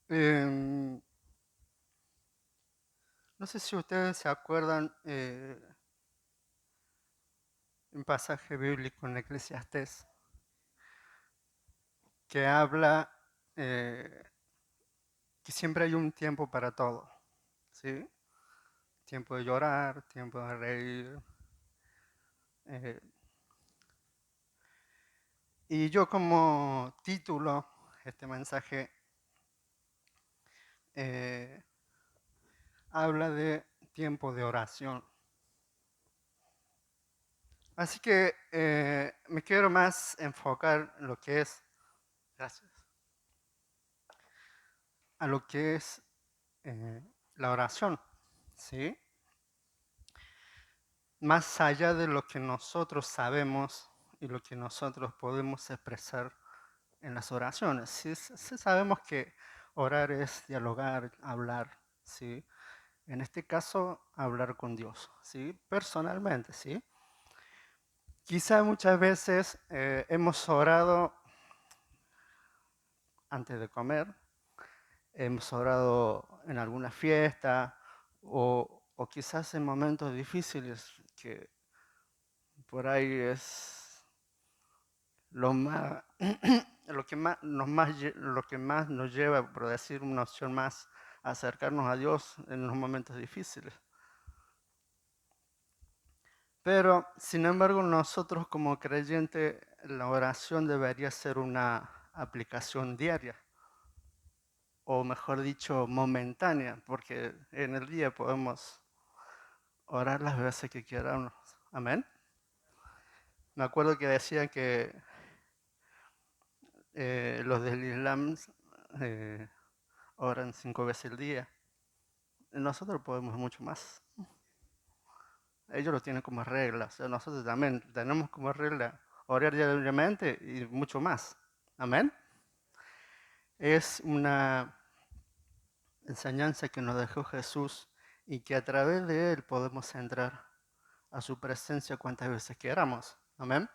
Em, no sé si ustedes se acuerdan un pasaje bíblico en Eclesiastés que habla eh, que siempre hay un tiempo para todo, ¿sí? Tiempo de llorar, tiempo de reír. eh, y yo como título, este mensaje eh, habla de tiempo de oración. Así que me quiero más enfocar en lo que es, gracias, a lo que es eh, la oración, ¿sí? Más allá de lo que nosotros sabemos y lo que nosotros podemos expresar en las oraciones. Sí, sí sabemos que orar es dialogar, hablar, ¿sí? En este caso, hablar con Dios, ¿sí? Personalmente, ¿sí? Quizá muchas veces hemos orado antes de comer, hemos orado en alguna fiesta o quizás en momentos difíciles que por ahí es lo más, lo que más nos lleva, por decir una opción más, a acercarnos a Dios en los momentos difíciles. Pero, sin embargo, nosotros como creyentes, la oración debería ser una aplicación diaria, o mejor dicho, momentánea, porque en el día podemos orar las veces que queramos. Amén. Me acuerdo que decían que los del Islam eh, oran 5 veces al día. Nosotros podemos mucho más. Ellos lo tienen como regla. O sea, nosotros también tenemos como regla orar diariamente y mucho más. Amén. Es una enseñanza que nos dejó Jesús y que a través de él podemos entrar a su presencia cuantas veces queramos. Amén.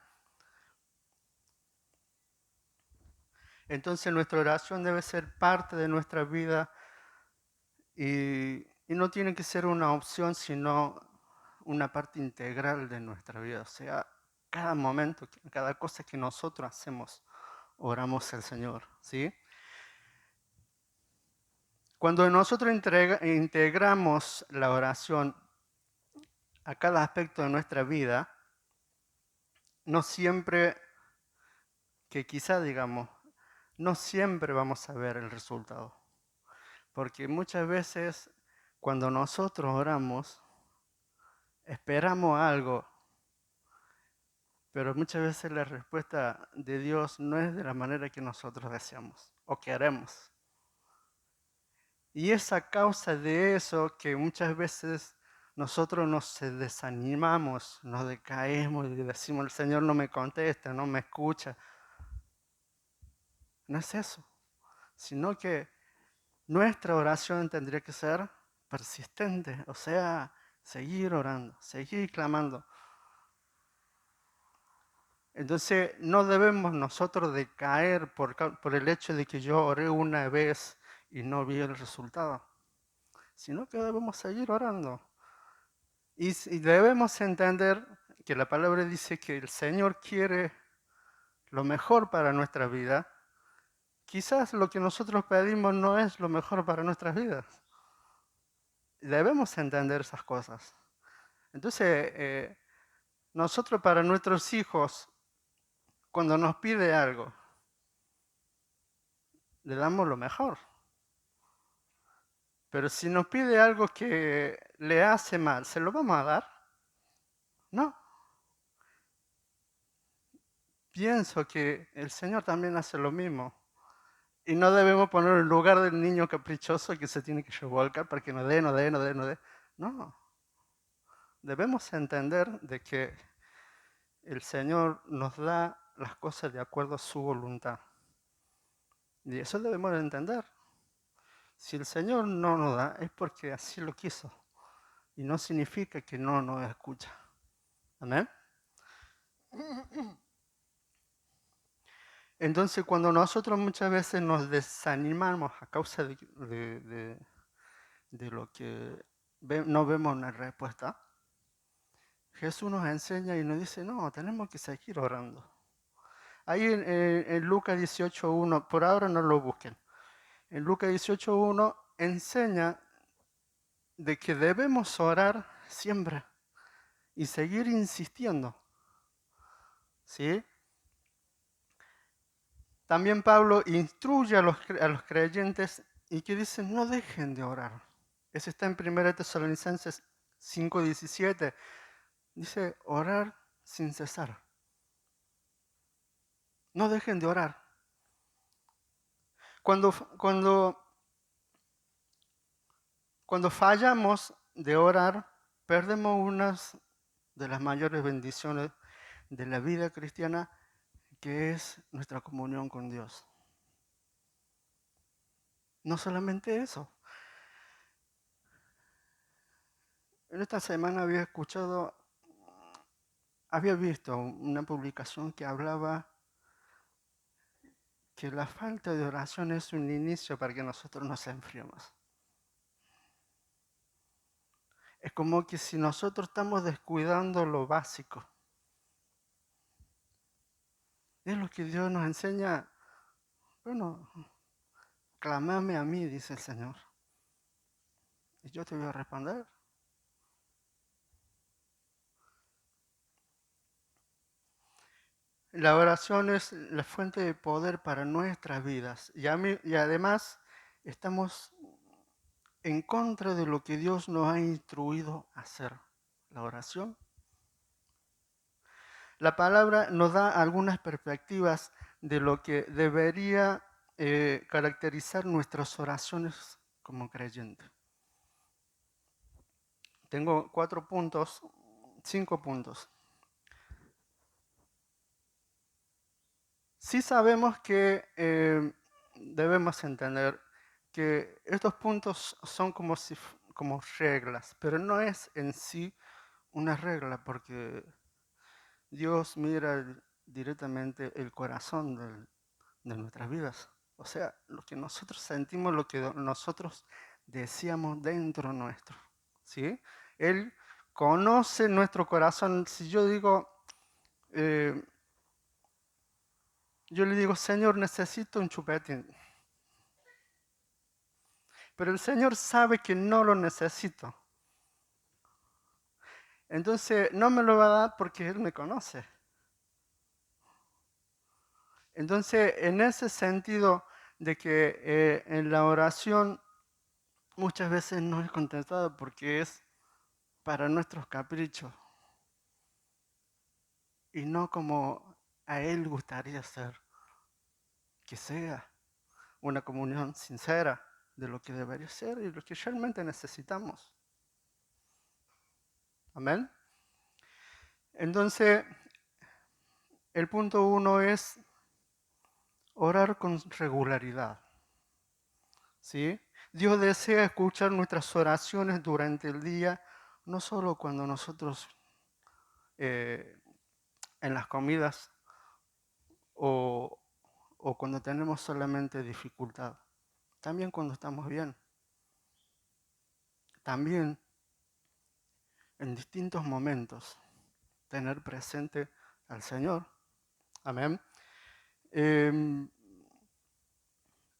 Entonces nuestra oración debe ser parte de nuestra vida y no tiene que ser una opción, sino una parte integral de nuestra vida. O sea, cada momento, cada cosa que nosotros hacemos, oramos al Señor, ¿sí? Cuando nosotros integramos la oración a cada aspecto de nuestra vida, no siempre, que quizá digamos, no siempre vamos a ver el resultado. Porque muchas veces cuando nosotros oramos, esperamos algo, pero muchas veces la respuesta de Dios no es de la manera que nosotros deseamos o queremos. Y es a causa de eso que muchas veces nosotros nos desanimamos, nos decaemos y decimos, el Señor no me contesta, no me escucha. No es eso, sino que nuestra oración tendría que ser persistente, o sea, seguir orando, seguir clamando. Entonces no debemos nosotros decaer por el hecho de que yo oré una vez y no vi el resultado, sino que debemos seguir orando. Y debemos entender que la palabra dice que el Señor quiere lo mejor para nuestra vida. Quizás lo que nosotros pedimos no es lo mejor para nuestras vidas. Debemos entender esas cosas. Entonces, nosotros para nuestros hijos, cuando nos pide algo, le damos lo mejor. Pero si nos pide algo que le hace mal, ¿se lo vamos a dar? No. Pienso que el Señor también hace lo mismo. Y no debemos poner en lugar del niño caprichoso que se tiene que revolcar para que no dé, no dé, no dé, no dé. No. Debemos entender de que el Señor nos da las cosas de acuerdo a su voluntad. Y eso debemos entender. Si el Señor no nos da, es porque así lo quiso. Y no significa que no nos escucha. Amén. Entonces, cuando nosotros muchas veces nos desanimamos a causa de lo que no vemos una respuesta, Jesús nos enseña y nos dice, no, tenemos que seguir orando. Ahí en Lucas 18.1, por ahora no lo busquen, en Lucas 18.1 enseña de que debemos orar siempre y seguir insistiendo, ¿sí? También Pablo instruye a los creyentes y que dicen, no dejen de orar. Eso está en 1 Tesalonicenses 5:17. Dice, orar sin cesar. No dejen de orar. Cuando, cuando, cuando fallamos de orar, perdemos una de las mayores bendiciones de la vida cristiana, que es nuestra comunión con Dios. No solamente eso. En esta semana había visto una publicación que hablaba que la falta de oración es un inicio para que nosotros nos enfriemos. Es como que si nosotros estamos descuidando lo básico. Es lo que Dios nos enseña. Bueno, clamame a mí, dice el Señor, y yo te voy a responder. La oración es la fuente de poder para nuestras vidas. Y además estamos en contra de lo que Dios nos ha instruido a hacer. La oración. La palabra nos da algunas perspectivas de lo que debería caracterizar nuestras oraciones como creyentes. Tengo 5 puntos. Sí sabemos que debemos entender que estos puntos son como reglas, pero no es en sí una regla, porque Dios mira directamente el corazón de nuestras vidas. O sea, lo que nosotros sentimos, lo que nosotros deseamos dentro nuestro. ¿Sí? Él conoce nuestro corazón. Si yo digo, eh, yo le digo, Señor, necesito un chupetín. Pero el Señor sabe que no lo necesito. Entonces no me lo va a dar porque Él me conoce. Entonces, en ese sentido de que en la oración muchas veces no es contestado porque es para nuestros caprichos y no como a Él gustaría ser, que sea una comunión sincera de lo que debería ser y lo que realmente necesitamos. Amén. Entonces, el punto 1 es orar con regularidad. ¿Sí? Dios desea escuchar nuestras oraciones durante el día, no solo cuando nosotros eh, en las comidas o, o cuando tenemos solamente dificultad, también cuando estamos bien, también en distintos momentos, tener presente al Señor. Amén. En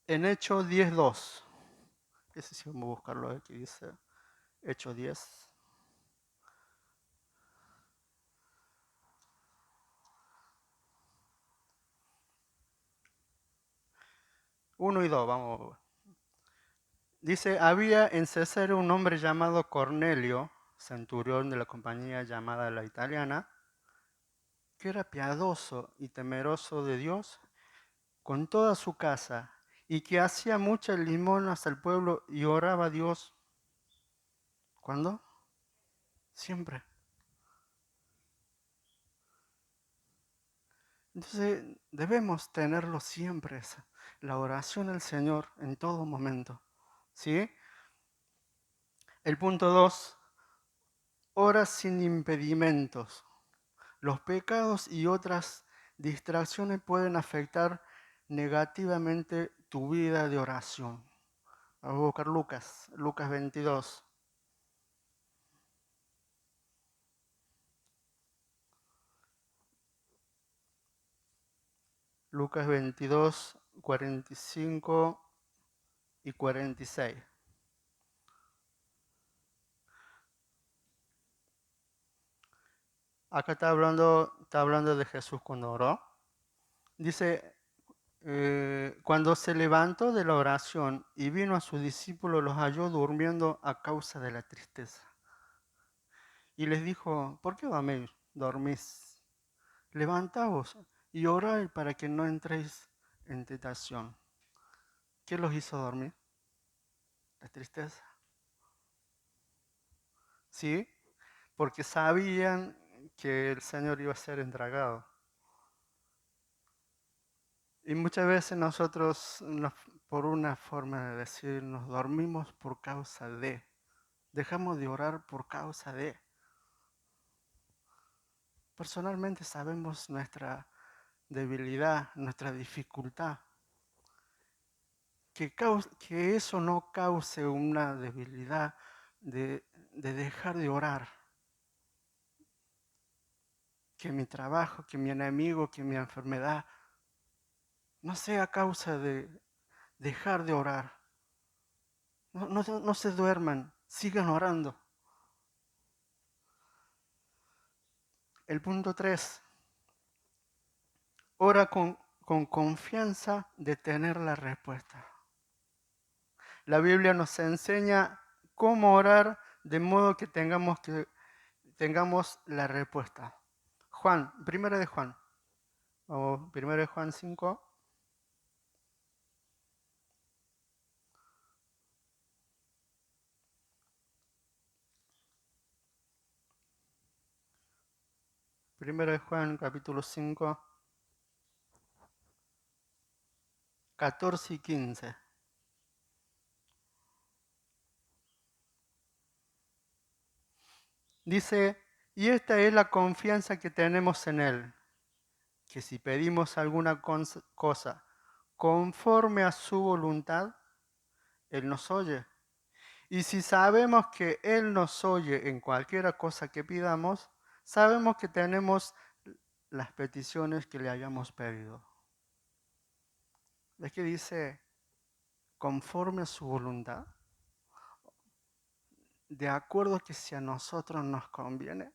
Hechos 10:2, ese sí vamos a buscarlo aquí, dice Hechos 10. 1 y 2, vamos. Dice, había en Cesarea un hombre llamado Cornelio, centurión de la compañía llamada La Italiana, que era piadoso y temeroso de Dios con toda su casa, y que hacía muchas limonas al pueblo y oraba a Dios. ¿Cuándo? Siempre. Entonces debemos tenerlo siempre, la oración al Señor en todo momento. ¿Sí? El punto 2, ora sin impedimentos. Los pecados y otras distracciones pueden afectar negativamente tu vida de oración. Vamos a buscar Lucas 22. Lucas 22, 45 y 46. Acá está hablando de Jesús cuando oró. Dice, cuando se levantó de la oración y vino a sus discípulos, los halló durmiendo a causa de la tristeza. Y les dijo, ¿por qué dormís? Levantaos y orad para que no entréis en tentación. ¿Qué los hizo dormir? La tristeza. ¿Sí? Porque sabían que el Señor iba a ser entregado. Y muchas veces nosotros, por una forma de decir, nos dormimos por causa de. Dejamos de orar por causa de. Personalmente sabemos nuestra debilidad, nuestra dificultad. Que eso no cause una debilidad de dejar de orar. Que mi trabajo, que mi enemigo, que mi enfermedad no sea causa de dejar de orar. No se duerman, sigan orando. El punto 3. Ora con confianza de tener la respuesta. La Biblia nos enseña cómo orar de modo que tengamos la respuesta. Primera de Juan. O primera de Juan 5. Primera de Juan, capítulo 5, 14 y 15. Dice, y esta es la confianza que tenemos en Él, que si pedimos alguna cosa conforme a su voluntad, Él nos oye. Y si sabemos que Él nos oye en cualquier cosa que pidamos, sabemos que tenemos las peticiones que le hayamos pedido. ¿Ves que dice conforme a su voluntad? De acuerdo a que si a nosotros nos conviene,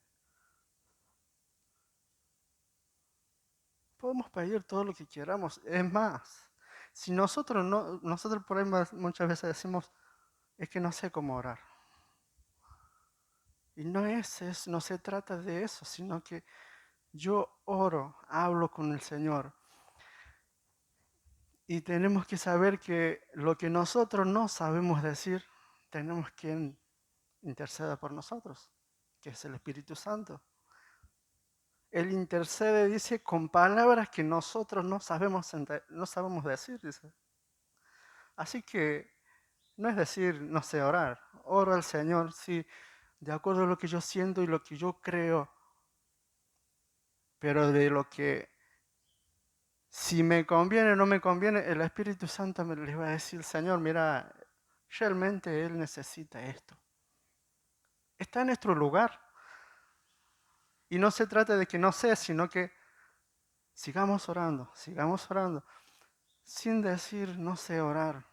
podemos pedir todo lo que queramos. Es más, si nosotros por ahí muchas veces decimos, es que no sé cómo orar. Y no se trata de eso, sino que yo oro, hablo con el Señor. Y tenemos que saber que lo que nosotros no sabemos decir, tenemos quien interceda por nosotros, que es el Espíritu Santo. Él intercede, dice, con palabras que nosotros no sabemos decir, dice. Así que no es decir, no sé orar. Oro al Señor, sí, de acuerdo a lo que yo siento y lo que yo creo, pero de lo que, si me conviene o no me conviene, el Espíritu Santo me les va a decir, Señor, mira, realmente Él necesita esto. Está en nuestro lugar. Y no se trata de que no sé, sino que sigamos orando, sin decir no sé orar.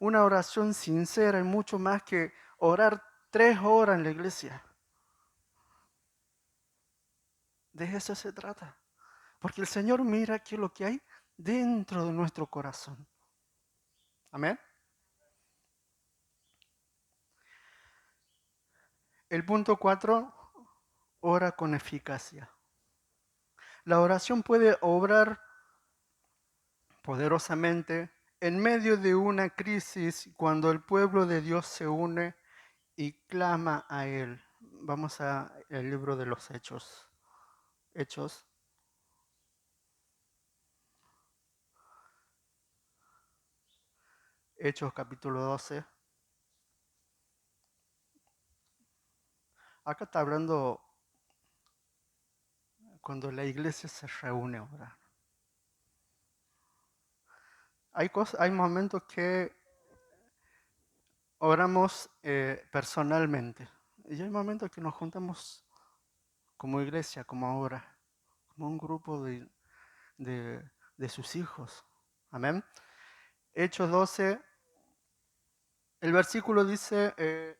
Una oración sincera es mucho más que orar 3 horas en la iglesia. De eso se trata. Porque el Señor mira qué es lo que hay dentro de nuestro corazón. Amén. El punto 4, ora con eficacia. La oración puede obrar poderosamente en medio de una crisis cuando el pueblo de Dios se une y clama a Él. Vamos al libro de los Hechos. Hechos. Hechos capítulo 12. Acá está hablando cuando la iglesia se reúne a orar. hay momentos que oramos personalmente y hay momentos que nos juntamos como iglesia, como ahora, como un grupo de, de sus hijos. Amén. Hechos 12, el versículo dice,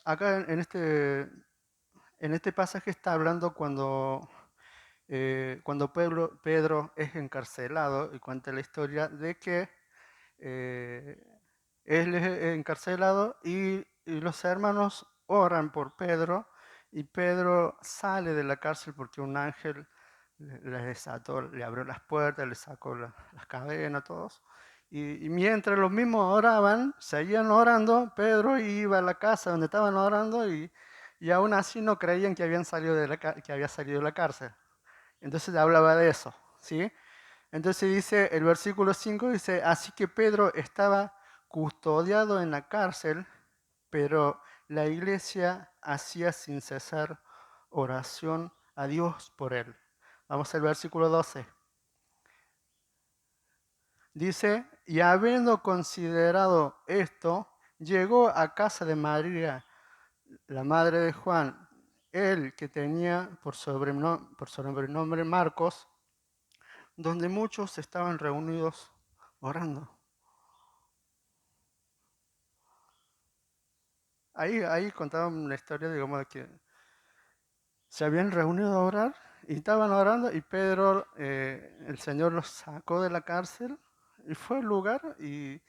acá en este pasaje está hablando cuando Pedro es encarcelado y cuenta la historia de que eh, él es encarcelado y los hermanos oran por Pedro y Pedro sale de la cárcel porque un ángel le desató, le abrió las puertas, le sacó las cadenas, todos. Y mientras los mismos oraban, seguían orando, Pedro iba a la casa donde estaban orando y aún así no creían que, que había salido de la cárcel. Entonces hablaba de eso, ¿sí? Entonces dice, el versículo 5 dice, así que Pedro estaba custodiado en la cárcel, pero la iglesia hacía sin cesar oración a Dios por él. Vamos al versículo 12. Dice, y habiendo considerado esto, llegó a casa de María, la madre de Juan, él que tenía por sobrenombre Marcos, donde muchos estaban reunidos orando. Ahí contaban la historia, digamos, de que se habían reunido a orar y estaban orando y Pedro, el Señor los sacó de la cárcel y fue al lugar y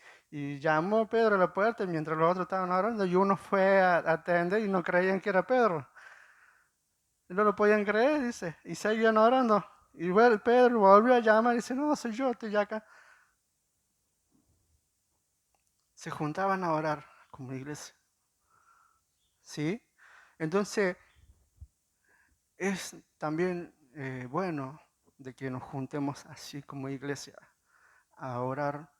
llamó a Pedro a la puerta mientras los otros estaban orando y uno fue a atender y no creían que era Pedro. Y no lo podían creer, dice, y seguían orando. Y Pedro volvió a llamar y dice, no, soy yo, estoy acá. Se juntaban a orar como iglesia, ¿sí? Entonces, es también bueno de que nos juntemos así como iglesia a orar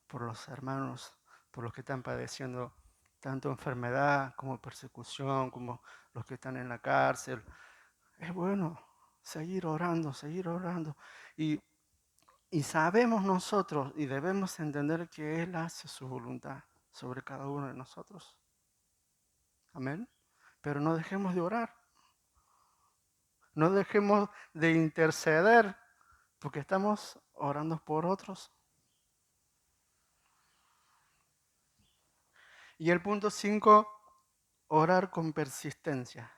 por los hermanos, por los que están padeciendo tanto enfermedad como persecución, como los que están en la cárcel. Es bueno seguir orando, seguir orando. Y, y sabemos nosotros y debemos entender que Él hace su voluntad sobre cada uno de nosotros. Amén. Pero no dejemos de orar. No dejemos de interceder porque estamos orando por otros. Y el punto 5, orar con persistencia.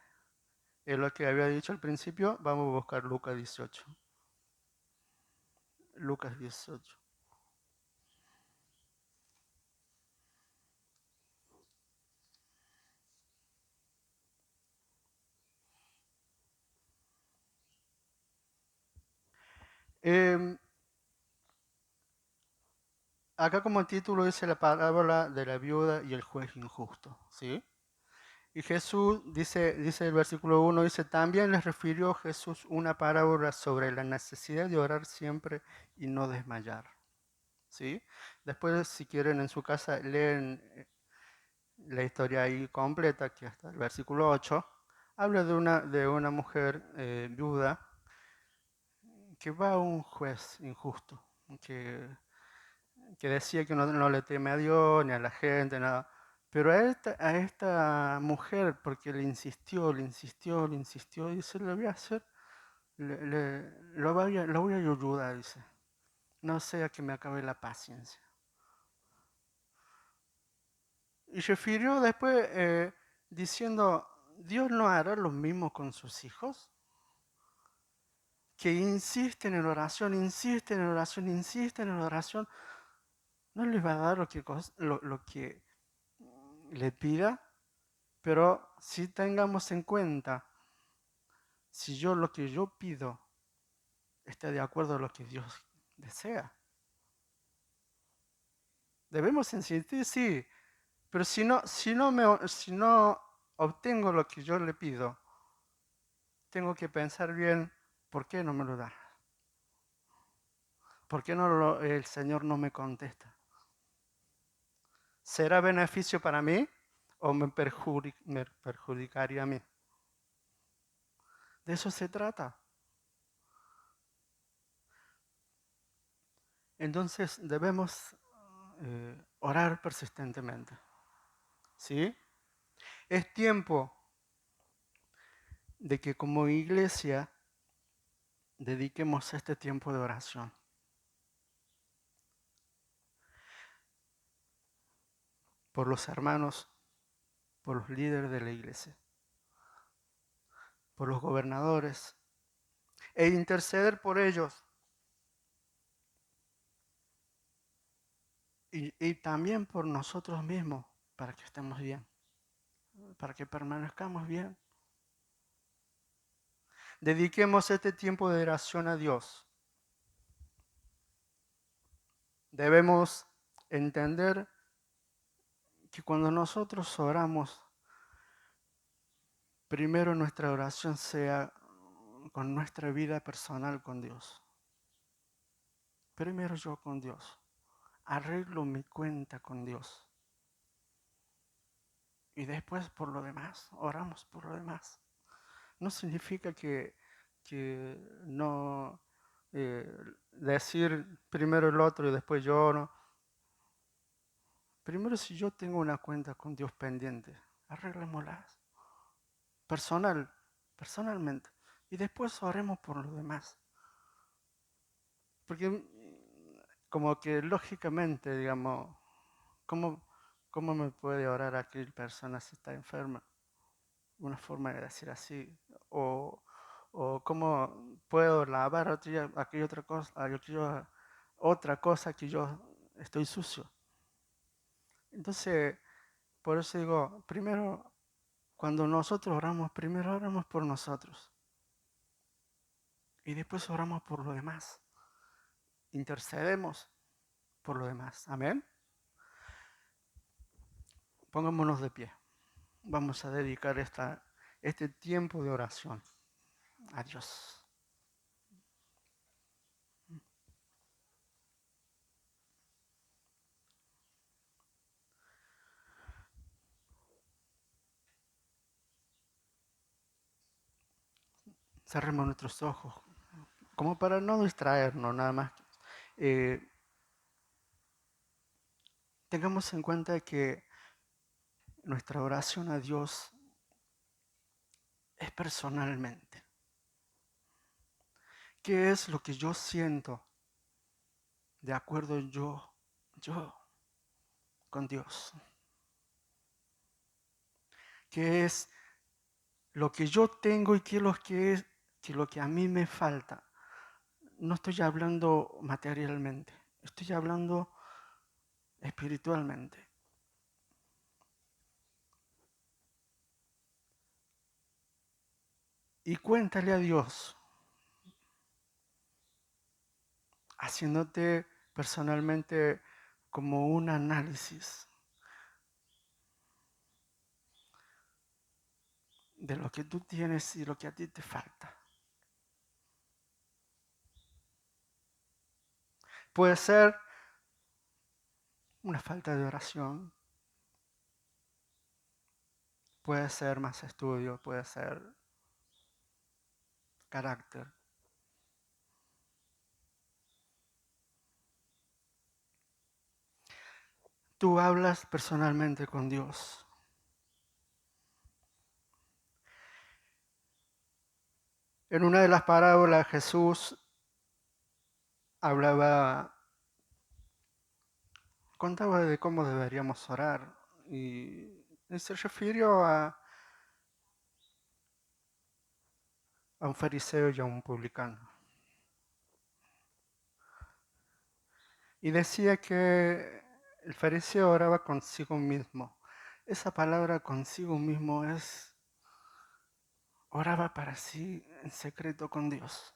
Es lo que había dicho al principio. Vamos a buscar Lucas 18. Lucas 18. Eh, Acá como título dice la parábola de la viuda y el juez injusto. ¿Sí? Y Jesús, dice el versículo 1, dice, también les refirió Jesús una parábola sobre la necesidad de orar siempre y no desmayar. ¿Sí? Después, si quieren, en su casa leen la historia ahí completa, que hasta el versículo 8, habla de una mujer viuda que va a un juez injusto, que, que decía que no le teme a Dios ni a la gente, nada. Pero a esta mujer, porque le insistió, le insistió, le insistió, dice, le voy a hacer, lo voy a ayudar, dice. No sea que me acabe la paciencia. Y refirió después diciendo, ¿Dios no hará lo mismo con sus hijos? Que insisten en oración, insisten en oración, insisten en oración. No les va a dar lo que le pida, pero si tengamos en cuenta, si yo lo que yo pido está de acuerdo a lo que Dios desea. Debemos insistir, sí, pero si no obtengo lo que yo le pido, tengo que pensar bien, ¿por qué no me lo da? ¿Por qué el Señor no me contesta? ¿Será beneficio para mí o me perjudicaría a mí? De eso se trata. Entonces debemos orar persistentemente. ¿Sí? Es tiempo de que como iglesia dediquemos este tiempo de oración por los hermanos, por los líderes de la iglesia, por los gobernadores, e interceder por ellos y también por nosotros mismos, para que estemos bien, para que permanezcamos bien. Dediquemos este tiempo de oración a Dios. Debemos entender que cuando nosotros oramos, primero nuestra oración sea con nuestra vida personal con Dios. Primero yo con Dios. Arreglo mi cuenta con Dios. Y después por lo demás, oramos por lo demás. No significa que no decir primero el otro y después yo, no. Primero si yo tengo una cuenta con Dios pendiente, arreglémoslas. Personalmente. Y después oremos por los demás. Porque como que lógicamente, digamos, ¿cómo, cómo me puede orar aquella persona si está enferma? Una forma de decir así. O cómo puedo lavar aquella otra cosa que yo estoy sucio. Entonces, por eso digo, primero, cuando nosotros oramos, primero oramos por nosotros. Y después oramos por lo demás. Intercedemos por lo demás. Amén. Pongámonos de pie. Vamos a dedicar este tiempo de oración a Dios. Cerremos nuestros ojos, como para no distraernos nada más. Eh, Tengamos en cuenta que nuestra oración a Dios es personalmente. ¿Qué es lo que yo siento de acuerdo yo con Dios? ¿Qué es lo que yo tengo y qué es lo que a mí me falta? No estoy hablando materialmente, estoy hablando espiritualmente. Y cuéntale a Dios, haciéndote personalmente como un análisis de lo que tú tienes y lo que a ti te falta. Puede ser una falta de oración, puede ser más estudio, puede ser carácter. Tú hablas personalmente con Dios. En una de las parábolas Jesús hablaba, contaba de cómo deberíamos orar y se refirió a un fariseo y a un publicano. Y decía que el fariseo oraba consigo mismo. Esa palabra consigo mismo oraba para sí en secreto con Dios.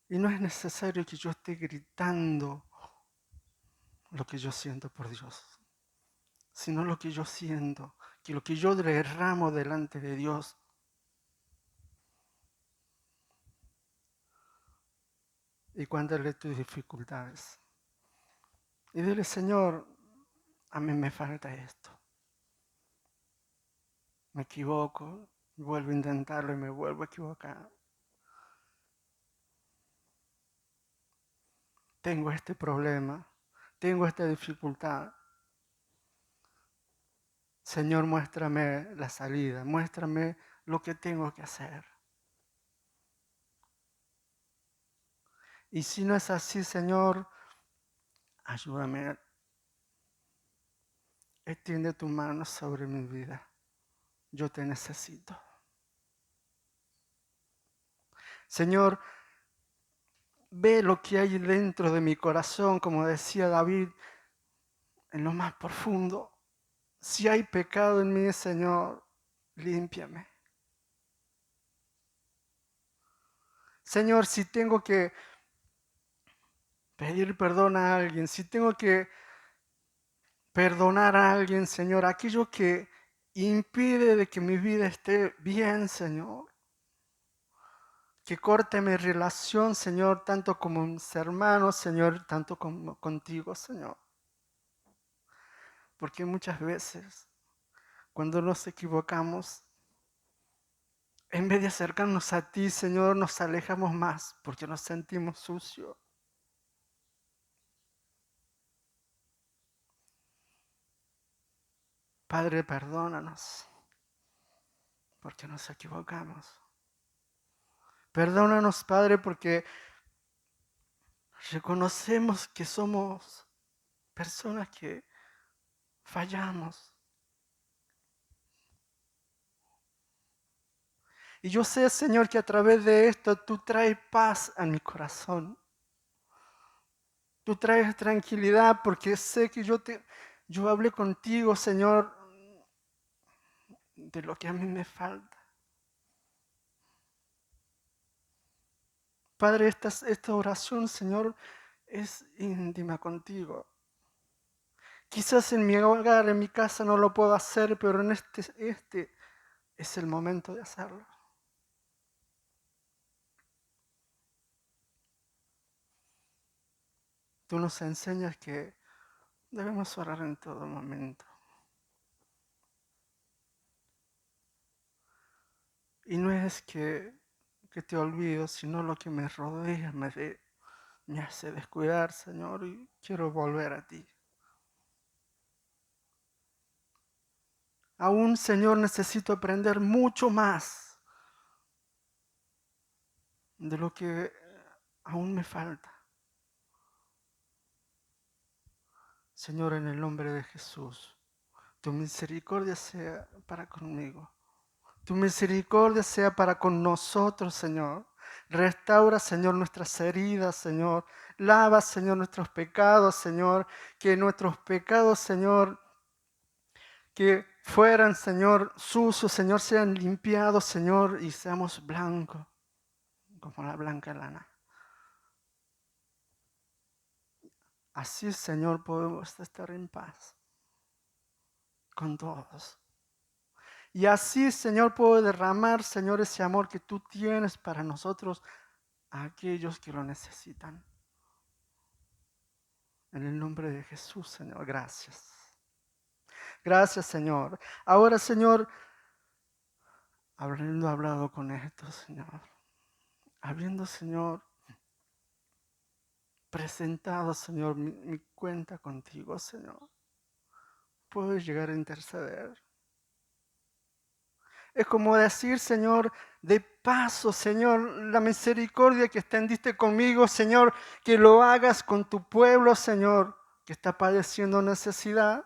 Y no es necesario que yo esté gritando lo que yo siento por Dios, sino lo que yo siento, que lo que yo derramo delante de Dios. Y cuéntale tus dificultades. Y dile, Señor, a mí me falta esto. Me equivoco, Vuelvo a intentarlo y me vuelvo a equivocar. Tengo este problema, tengo esta dificultad. Señor, muéstrame la salida, muéstrame lo que tengo que hacer. Y si no es así, Señor, ayúdame. Extiende tu mano sobre mi vida. Yo te necesito. Señor, ve lo que hay dentro de mi corazón, como decía David, en lo más profundo. Si hay pecado en mí, Señor, límpiame. Señor, si tengo que pedir perdón a alguien, si tengo que perdonar a alguien, Señor, aquello que impide de que mi vida esté bien, Señor, que corte mi relación, Señor, tanto como mis hermanos, Señor, tanto como contigo, Señor. Porque muchas veces, cuando nos equivocamos, en vez de acercarnos a ti, Señor, nos alejamos más porque nos sentimos sucios. Padre, perdónanos porque nos equivocamos. Perdónanos, Padre, porque reconocemos que somos personas que fallamos. Y yo sé, Señor, que a través de esto tú traes paz a mi corazón. Tú traes tranquilidad porque sé que yo hablé contigo, Señor, de lo que a mí me falta. Padre, esta oración, Señor, es íntima contigo. Quizás en mi hogar, en mi casa no lo puedo hacer, pero en este es el momento de hacerlo. Tú nos enseñas que debemos orar en todo momento. Y no es que te olvido, sino lo que me rodea me hace descuidar, Señor, y quiero volver a ti. Aún, Señor, necesito aprender mucho más de lo que aún me falta. Señor, en el nombre de Jesús, tu misericordia sea para conmigo. Tu misericordia sea para con nosotros, Señor. Restaura, Señor, nuestras heridas, Señor. Lava, Señor, nuestros pecados, Señor. Que nuestros pecados, Señor, que fueran, Señor, sucios, Señor, sean limpiados, Señor, y seamos blancos, como la blanca lana. Así, Señor, podemos estar en paz con todos. Y así, Señor, puedo derramar, Señor, ese amor que tú tienes para nosotros, a aquellos que lo necesitan. En el nombre de Jesús, Señor, gracias. Gracias, Señor. Ahora, Señor, habiendo hablado con esto, Señor, habiendo, Señor, presentado, Señor, mi cuenta contigo, Señor, puedo llegar a interceder. Es como decir, Señor, de paso, Señor, la misericordia que extendiste conmigo, Señor, que lo hagas con tu pueblo, Señor, que está padeciendo necesidad.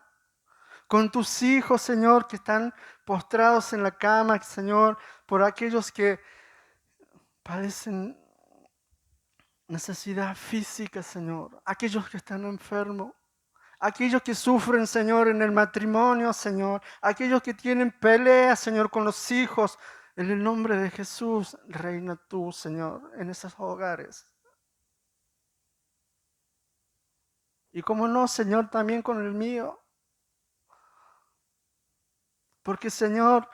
Con tus hijos, Señor, que están postrados en la cama, Señor, por aquellos que padecen necesidad física, Señor, aquellos que están enfermos, aquellos que sufren, Señor, en el matrimonio, Señor, aquellos que tienen peleas, Señor, con los hijos. En el nombre de Jesús, reina tú, Señor, en esos hogares. Y como no, Señor, también con el mío. Porque, Señor,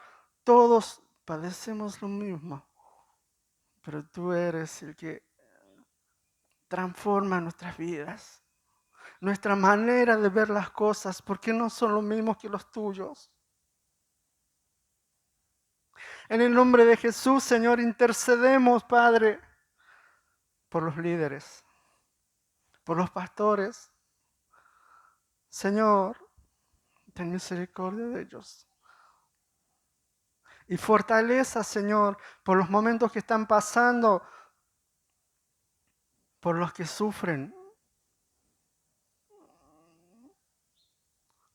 todos padecemos lo mismo. Pero tú eres el que transforma nuestras vidas, nuestra manera de ver las cosas, porque no son los mismos que los tuyos. En el nombre de Jesús, Señor, intercedemos, Padre, por los líderes, por los pastores. Señor, ten misericordia de ellos. Y fortaleza, Señor, por los momentos que están pasando, por los que sufren,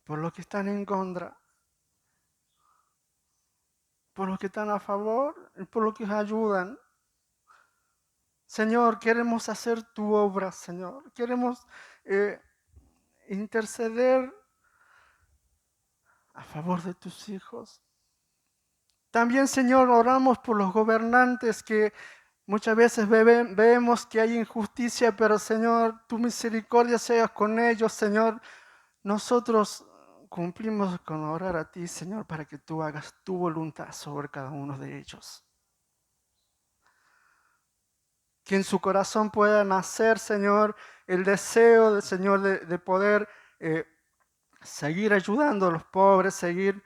por los que están en contra, por los que están a favor y por los que ayudan. Señor, queremos hacer tu obra, Señor. Queremos interceder a favor de tus hijos. También, Señor, oramos por los gobernantes que muchas veces vemos que hay injusticia, pero Señor, tu misericordia sea con ellos, Señor. Nosotros cumplimos con orar a ti, Señor, para que tú hagas tu voluntad sobre cada uno de ellos. Que en su corazón pueda nacer, Señor, el deseo del Señor de poder seguir ayudando a los pobres, seguir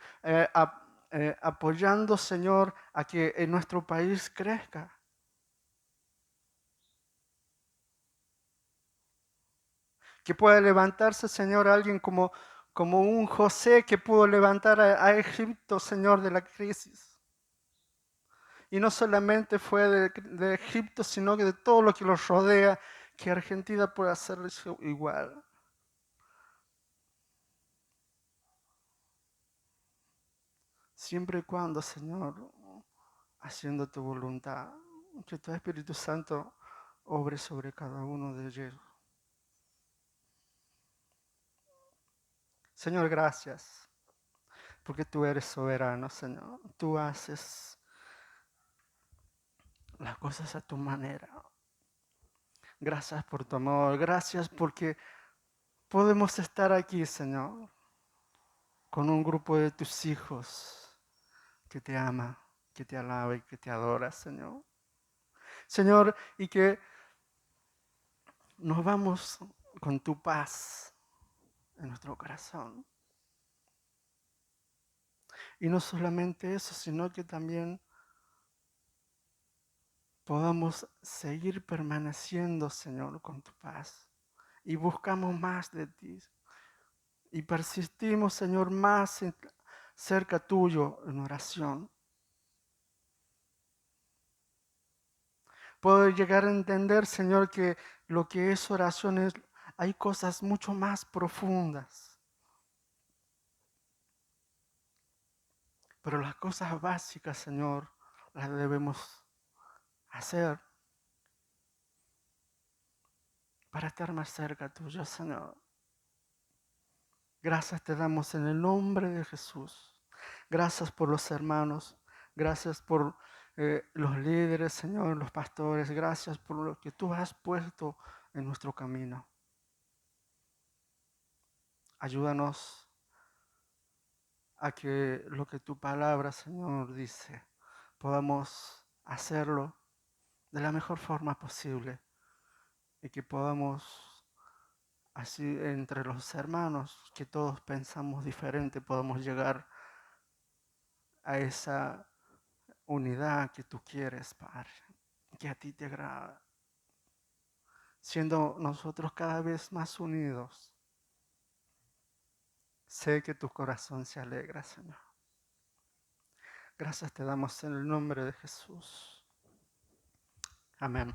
apoyando, Señor, a que en nuestro país crezca. Que pueda levantarse, Señor, alguien como un José que pudo levantar a Egipto, Señor, de la crisis. Y no solamente fue de Egipto, sino que de todo lo que los rodea, que Argentina pueda hacer igual. Siempre y cuando, Señor, haciendo tu voluntad, que tu Espíritu Santo obre sobre cada uno de ellos. Señor, gracias, porque tú eres soberano, Señor. Tú haces las cosas a tu manera. Gracias por tu amor, gracias porque podemos estar aquí, Señor, con un grupo de tus hijos que te ama, que te alaba y que te adora, Señor. Señor, y que nos vamos con tu paz en nuestro corazón. Y no solamente eso, sino que también podamos seguir permaneciendo, Señor, con tu paz. Y buscamos más de ti. Y persistimos, Señor, más cerca tuyo en oración. Puedo llegar a entender, Señor, que lo que es oración es, hay cosas mucho más profundas. Pero las cosas básicas, Señor, las debemos hacer para estar más cerca tuyo, Señor. Gracias te damos en el nombre de Jesús. Gracias por los hermanos. Gracias por los líderes, Señor, los pastores. Gracias por lo que tú has puesto en nuestro camino. Ayúdanos a que lo que tu palabra, Señor, dice, podamos hacerlo de la mejor forma posible y que podamos, así entre los hermanos, que todos pensamos diferente, podamos llegar a esa unidad que tú quieres, Padre, que a ti te agrada, siendo nosotros cada vez más unidos. Sé que tu corazón se alegra, Señor. Gracias te damos en el nombre de Jesús. Amén.